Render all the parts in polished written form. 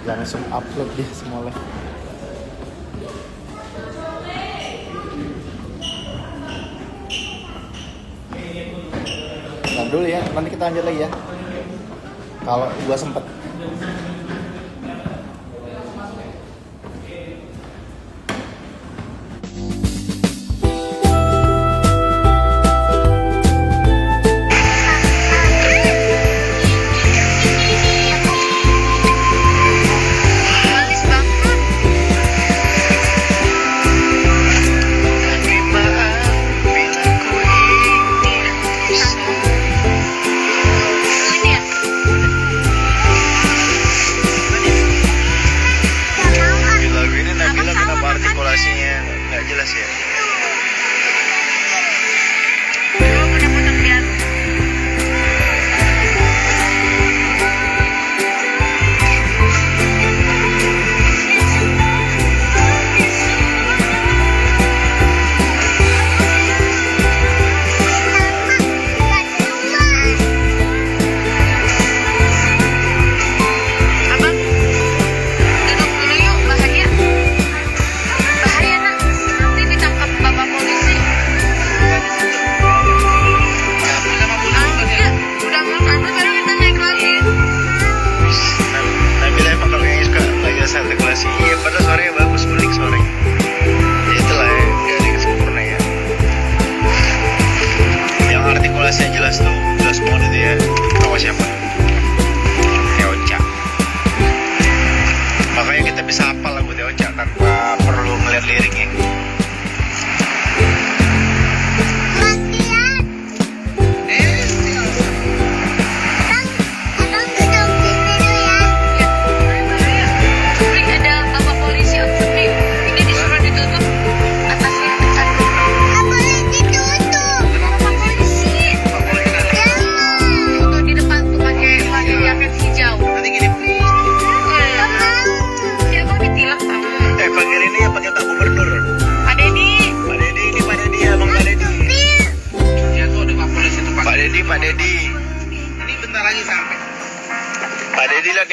langsung upload dia semua live. Nah dulu ya, nanti kita lanjut lagi ya kalau gua sempet.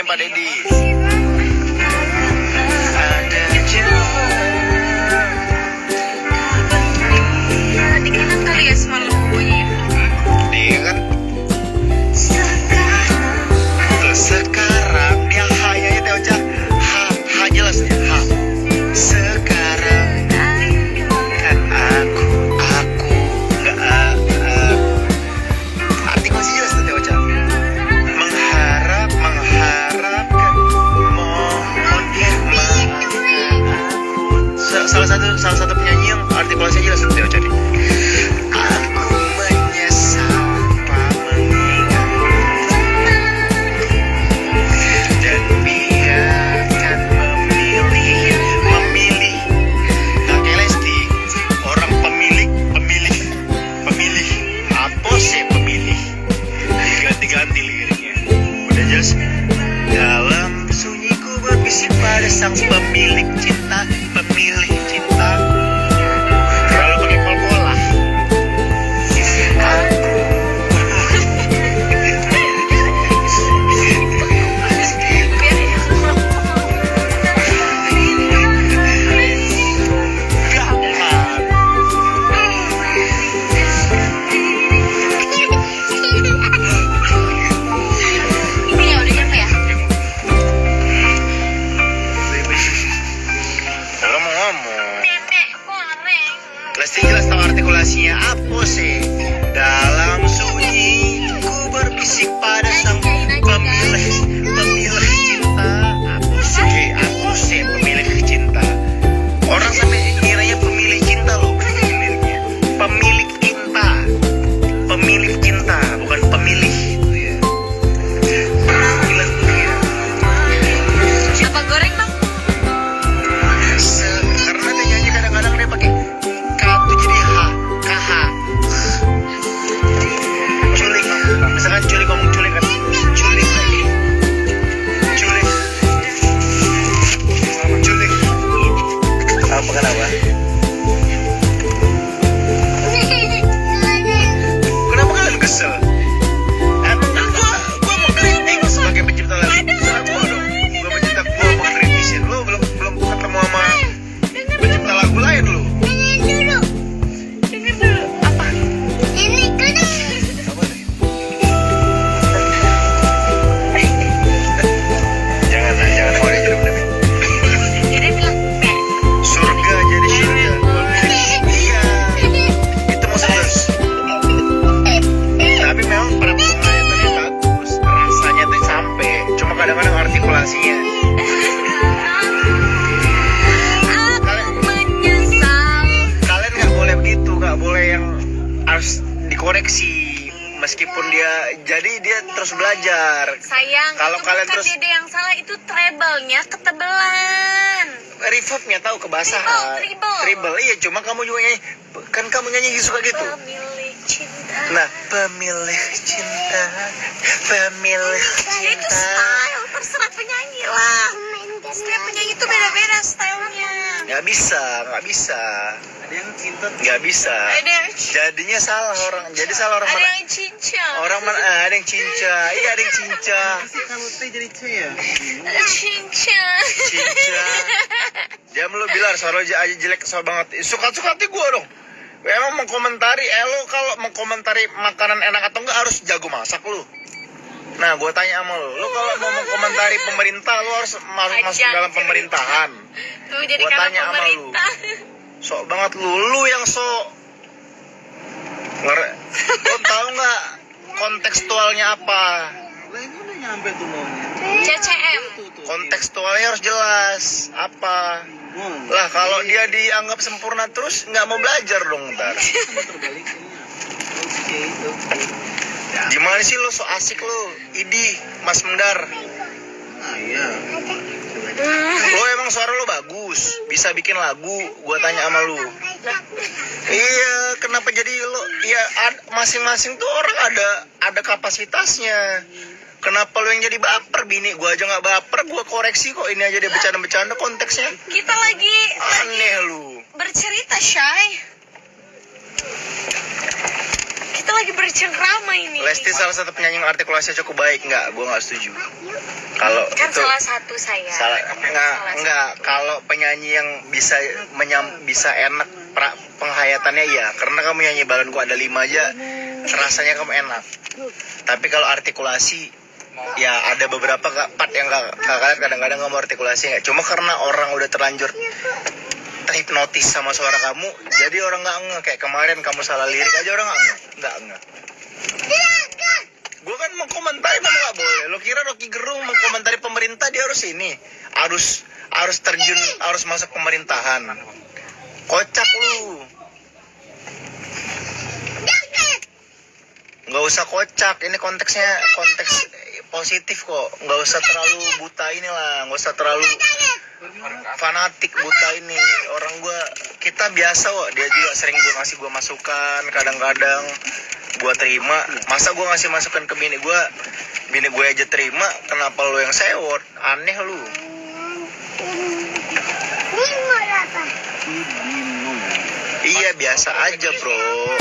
Pak Dedi. Dikit kali ya semalam pokoknya. Dia kan sekarang dia hanya itu aja ha jelas ya ha. Sekarang kan aku nggak arti masih jelas tuh Ocha. Mengharapkan mohon salah satu penyanyi yang artikulasinya jelas tuh Ocha nih. Aku menyesal tak mengingat dan biarkan memilih Kak Lesti orang pemilih apa sih pemilih diganti liriknya udah jelas dalam sunyiku berbisik pada sang pemilik cinta kalau pakai pol-pola artikulasinya. Aku menyesal. Kalian nggak boleh begitu, nggak boleh yang harus dikoreksi. Meskipun dia terus belajar. Sayang, Kalau itu kalian bukan terus- Dede yang salah, itu treble-nya ketebelan. Reverbnya tahu kebasahan. Treble. Iya, cuma kamu juga nyanyi. Kan kamu nyanyi suka gitu. Pemilik cinta. Nah, pemilik cinta, pemilik Ya itu cinta. style, terserah penyanyi lah. Setiap penyanyi itu beda-beda stylenya. Nggak bisa. Ada yang cinta. Nggak bisa. Ada yang Jadinya salah orang. Jadi salah orang ada mana? yang cincang. Orang mana? Ada yang cinca. Iya, ada yang cinca. Kalau T jadi C ya. Ada cincang. Cinca. Dia lu bilang suara aja jelek soal banget. Suka-suka hati gua dong. Emang mengkomentari, lo kalau mengkomentari makanan enak atau enggak harus jago masak lu. Nah, gua tanya sama lu kalau mau mengkomentari pemerintah, lu harus masuk dalam pemerintahan. Tuh jadi Gua kalau tanya sama pemerintah. Sok banget lu yang sok. Lu tahu nggak kontekstualnya apa? Lah ini udah nyampe tuh maunya. CCM. Kontekstualnya harus jelas apa. Lah kalau dia dianggap sempurna terus nggak mau belajar dong ntar. Terbalik ini. Oke, itu. Gimana sih lu so asik lu? Idi, Mas Mendar. Ah iya. Lo emang suara lo bagus, bisa bikin lagu. Gua tanya sama lu. Iya, kenapa jadi lo? Iya, masing-masing tuh orang ada kapasitasnya. Kenapa lo yang jadi baper, bini? Gua aja nggak baper, gua koreksi kok. Ini aja dia bercanda-bercanda konteksnya. Kita lagi Aneh lu. bercerita, Shay. Kita lagi bercengkrama ini. Lesti salah satu penyanyi yang artikulasinya cukup baik, nggak? Gua nggak setuju. Kalau Kan itu salah satu saya. salah enggak kalau penyanyi yang bisa enak penghayatannya iya, karena kamu nyanyi balonku ada 5 aja rasanya kamu enak. Tapi kalau artikulasi ya ada beberapa part yang kalian kadang-kadang kamu artikulasi nggak, cuma karena orang udah terlanjur terhipnotis sama suara kamu, jadi orang nggak nge. Kayak kemarin kamu salah lirik aja orang nggak nge. Gue kan mau komentari mana nggak boleh. Lo kira Rocky Gerung mau komentari pemerintah dia harus ini, harus terjun, harus masuk pemerintahan. Kocak lu. Nggak usah kocak. Ini konteks positif kok. Nggak usah terlalu buta inilah. Nggak usah terlalu fanatik buta ini. Orang kita biasa kok. Dia juga sering ngasih gue masukan. Kadang-kadang gue terima. Masa gue ngasih masukan ke bini gue aja terima, kenapa lo yang sewot? Aneh lu. Iya biasa aja bro.